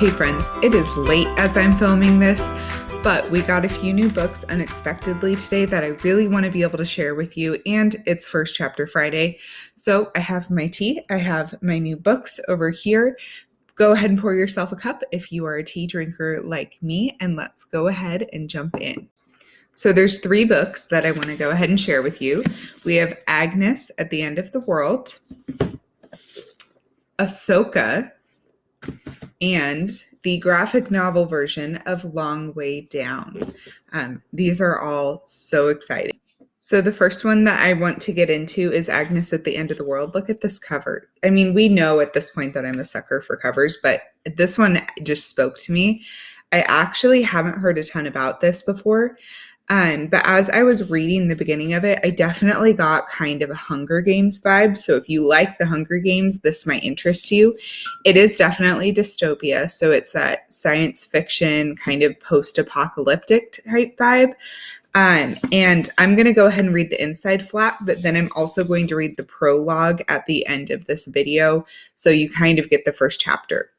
Hey friends, it is late as I'm filming this, but we got a few new books unexpectedly today that I really want to be able to share with you, and it's First Chapter Friday. So I have my tea, I have my new books over here. Go ahead and pour yourself a cup if you are a tea drinker like me, and let's go ahead and jump in. So there's 3 books that I want to go ahead and share with you. We have Agnes at the End of the World, Ahsoka, and the graphic novel version of Long Way Down. These are all so exciting. So the first one that I want to get into is Agnes at the End of the World. Look at this cover. I mean, we know at this point that I'm a sucker for covers, but this one just spoke to me. I actually haven't heard a ton about this before. But as I was reading the beginning of it, I definitely got kind of a Hunger Games vibe. So if you like the Hunger Games, this might interest you. It is definitely dystopia. So it's that science fiction kind of post-apocalyptic type vibe. And I'm going to go ahead and read the inside flap, but then I'm also going to read the prologue at the end of this video. So you kind of get the first chapter.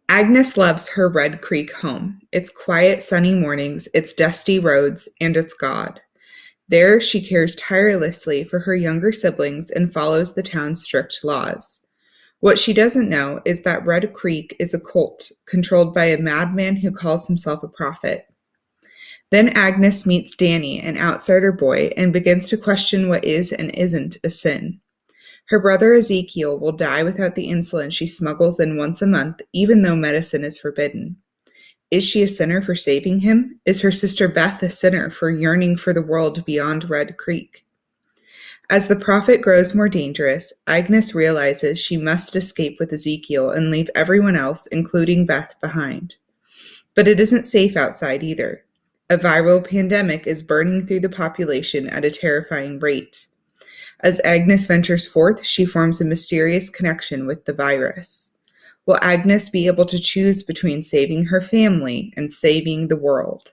Agnes loves her Red Creek home, its quiet sunny mornings, its dusty roads, and its God. There she cares tirelessly for her younger siblings and follows the town's strict laws. What she doesn't know is that Red Creek is a cult controlled by a madman who calls himself a prophet. Then Agnes meets Danny, an outsider boy, and begins to question what is and isn't a sin. Her brother Ezekiel will die without the insulin she smuggles in once a month, even though medicine is forbidden. Is she a sinner for saving him? Is her sister Beth a sinner for yearning for the world beyond Red Creek? As the prophet grows more dangerous, Agnes realizes she must escape with Ezekiel and leave everyone else, including Beth, behind. But it isn't safe outside either. A viral pandemic is burning through the population at a terrifying rate. As Agnes ventures forth, she forms a mysterious connection with the virus. Will Agnes be able to choose between saving her family and saving the world?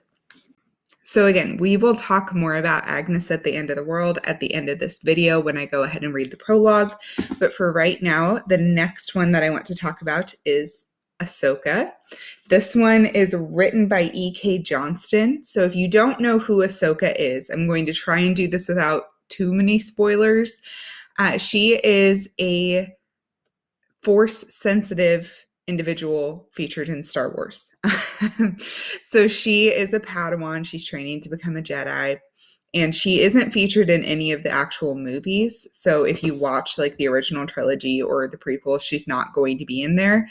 So again, we will talk more about Agnes at the End of the World at the end of this video when I go ahead and read the prologue. But for right now, the next one that I want to talk about is Ahsoka. This one is written by E.K. Johnston. So if you don't know who Ahsoka is, I'm going to try and do this without too many spoilers. She is a Force-sensitive individual featured in Star Wars. So she is a Padawan. She's training to become a Jedi. And she isn't featured in any of the actual movies. So if you watch like the original trilogy or the prequels, she's not going to be in there.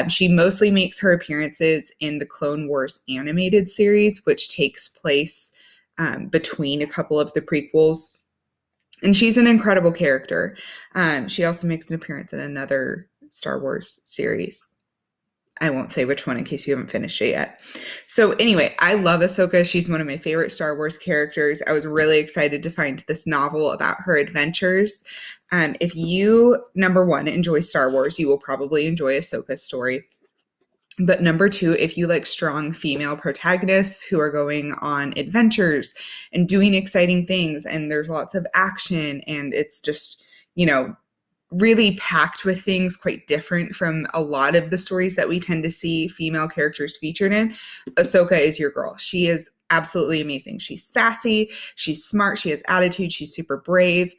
She mostly makes her appearances in the Clone Wars animated series, which takes place between a couple of the prequels. And she's an incredible character. She also makes an appearance in another Star Wars series. I won't say which one in case you haven't finished it yet. So anyway, I love Ahsoka. She's one of my favorite Star Wars characters. I was really excited to find this novel about her adventures. If you, number 1, enjoy Star Wars, you will probably enjoy Ahsoka's story. But number 2, if you like strong female protagonists who are going on adventures and doing exciting things, and there's lots of action, and it's just, really packed with things quite different from a lot of the stories that we tend to see female characters featured in, Ahsoka is your girl. She is absolutely amazing. She's sassy, she's smart, she has attitude, she's super brave.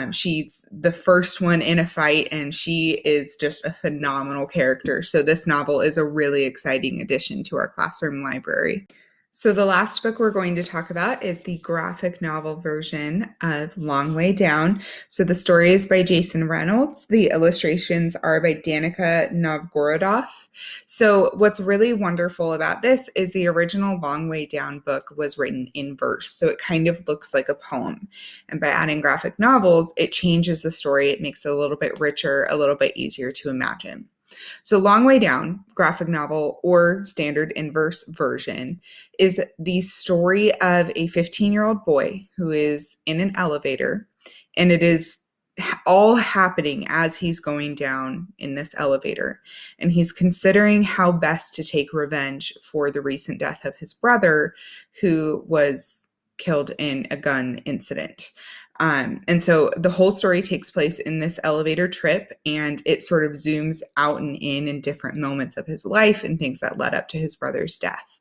She's the first one in a fight, and she is just a phenomenal character. So this novel is a really exciting addition to our classroom library. So the last book we're going to talk about is the graphic novel version of Long Way Down. So the story is by Jason Reynolds. The illustrations are by Danica Novgorodoff. So what's really wonderful about this is the original Long Way Down book was written in verse. So it kind of looks like a poem. And by adding graphic novels, it changes the story. It makes it a little bit richer, a little bit easier to imagine. So Long Way Down, graphic novel or standard inverse version, is the story of a 15-year-old boy who is in an elevator, and it is all happening as he's going down in this elevator. And he's considering how best to take revenge for the recent death of his brother, who was killed in a gun incident. And so the whole story takes place in this elevator trip, and it sort of zooms out and in different moments of his life and things that led up to his brother's death.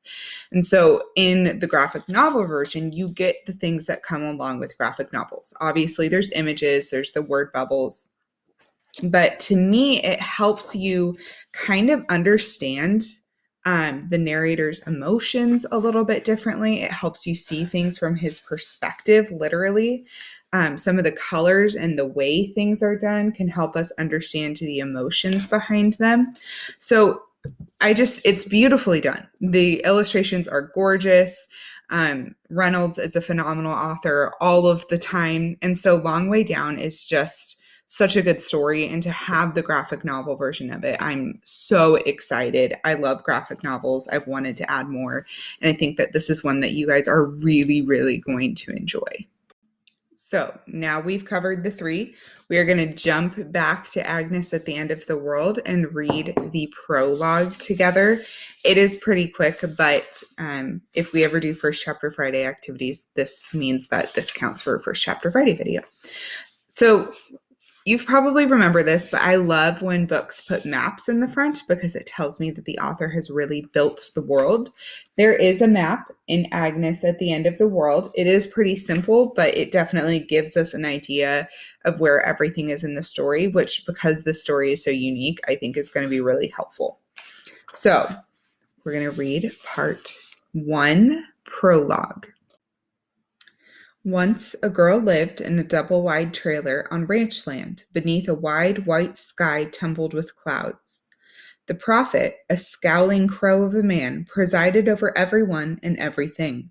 And so in the graphic novel version, you get the things that come along with graphic novels. Obviously, there's images, there's the word bubbles. But to me, it helps you kind of understand the narrator's emotions a little bit differently. It helps you see things from his perspective, literally. Some of the colors and the way things are done can help us understand the emotions behind them. So it's beautifully done. The illustrations are gorgeous. Reynolds is a phenomenal author all of the time. And so Long Way Down is just such a good story, and to have the graphic novel version of it, I'm so excited. I love graphic novels. I've wanted to add more, and I think that this is one that you guys are really, really going to enjoy. So now we've covered the three. We are going to jump back to Agnes at the End of the World and read the prologue together. It is pretty quick, but if we ever do First Chapter Friday activities, this means that this counts for a First Chapter Friday video. So you've probably remembered this, but I love when books put maps in the front because it tells me that the author has really built the world. There is a map in Agnes at the End of the World. It is pretty simple, but it definitely gives us an idea of where everything is in the story, which, because the story is so unique, I think is going to be really helpful. So we're going to read part 1, prologue. Once a girl lived in a double-wide trailer on ranch land beneath a wide white sky tumbled with clouds. The prophet, a scowling crow of a man, presided over everyone and everything.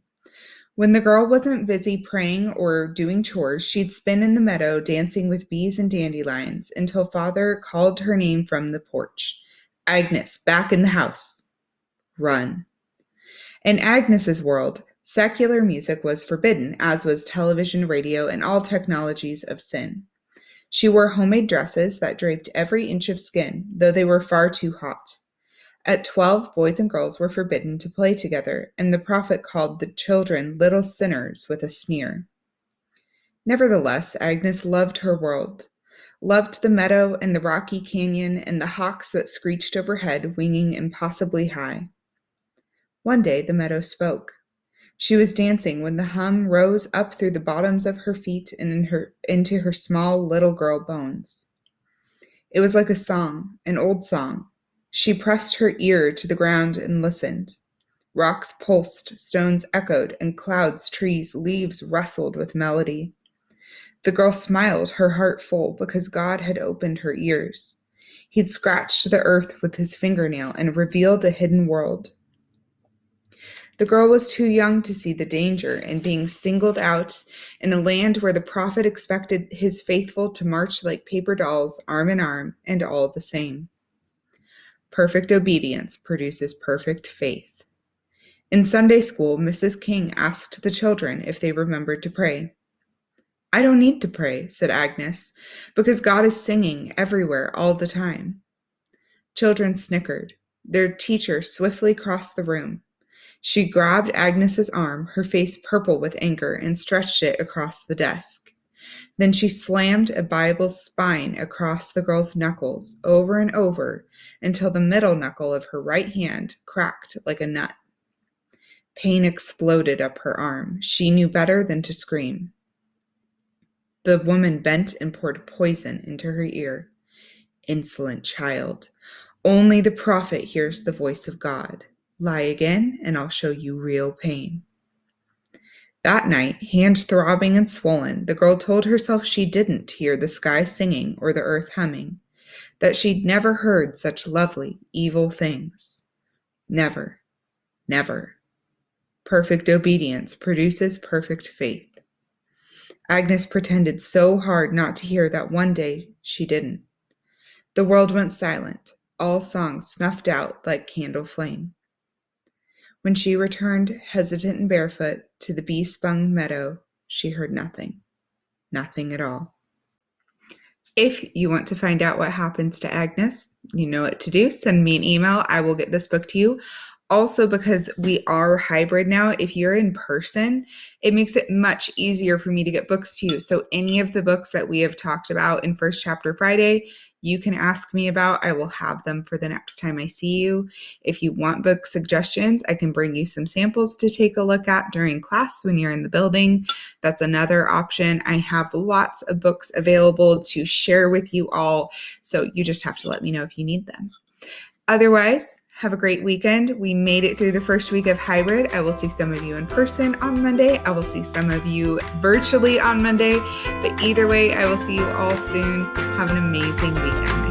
When the girl wasn't busy praying or doing chores, she'd spin in the meadow dancing with bees and dandelions until Father called her name from the porch. Agnes, back in the house. Run. In Agnes's world, secular music was forbidden, as was television, radio, and all technologies of sin. She wore homemade dresses that draped every inch of skin, though they were far too hot. At 12, boys and girls were forbidden to play together, and the prophet called the children little sinners with a sneer. Nevertheless, Agnes loved her world, loved the meadow and the rocky canyon and the hawks that screeched overhead, winging impossibly high. One day the meadow spoke. She was dancing when the hum rose up through the bottoms of her feet and into her small little girl bones. It was like a song, an old song. She pressed her ear to the ground and listened. Rocks pulsed, stones echoed, and clouds, trees, leaves rustled with melody. The girl smiled, her heart full, because God had opened her ears. He'd scratched the earth with his fingernail and revealed a hidden world. The girl was too young to see the danger in being singled out in a land where the prophet expected his faithful to march like paper dolls, arm in arm, and all the same. Perfect obedience produces perfect faith. In Sunday school, Mrs. King asked the children if they remembered to pray. I don't need to pray, said Agnes, because God is singing everywhere all the time. Children snickered. Their teacher swiftly crossed the room. She grabbed Agnes's arm, her face purple with anger, and stretched it across the desk. Then she slammed a Bible's spine across the girl's knuckles, over and over, until the middle knuckle of her right hand cracked like a nut. Pain exploded up her arm. She knew better than to scream. The woman bent and poured poison into her ear. Insolent child. Only the prophet hears the voice of God. Lie again, and I'll show you real pain. That night, hand throbbing and swollen, the girl told herself she didn't hear the sky singing or the earth humming, that she'd never heard such lovely, evil things. Never, never. Perfect obedience produces perfect faith. Agnes pretended so hard not to hear that one day she didn't. The world went silent, all songs snuffed out like candle flame. When she returned, hesitant and barefoot, to the bee-spun meadow, she heard nothing. Nothing at all. If you want to find out what happens to Agnes, you know what to do. Send me an email. I will get this book to you. Also, because we are hybrid now, if you're in person, it makes it much easier for me to get books to you. So any of the books that we have talked about in First Chapter Friday, you can ask me about. I will have them for the next time I see you. If you want book suggestions, I can bring you some samples to take a look at during class when you're in the building. That's another option. I have lots of books available to share with you all, so you just have to let me know if you need them. Otherwise, have a great weekend. We made it through the first week of hybrid. I will see some of you in person on Monday. I will see some of you virtually on Monday. But either way, I will see you all soon. Have an amazing weekend.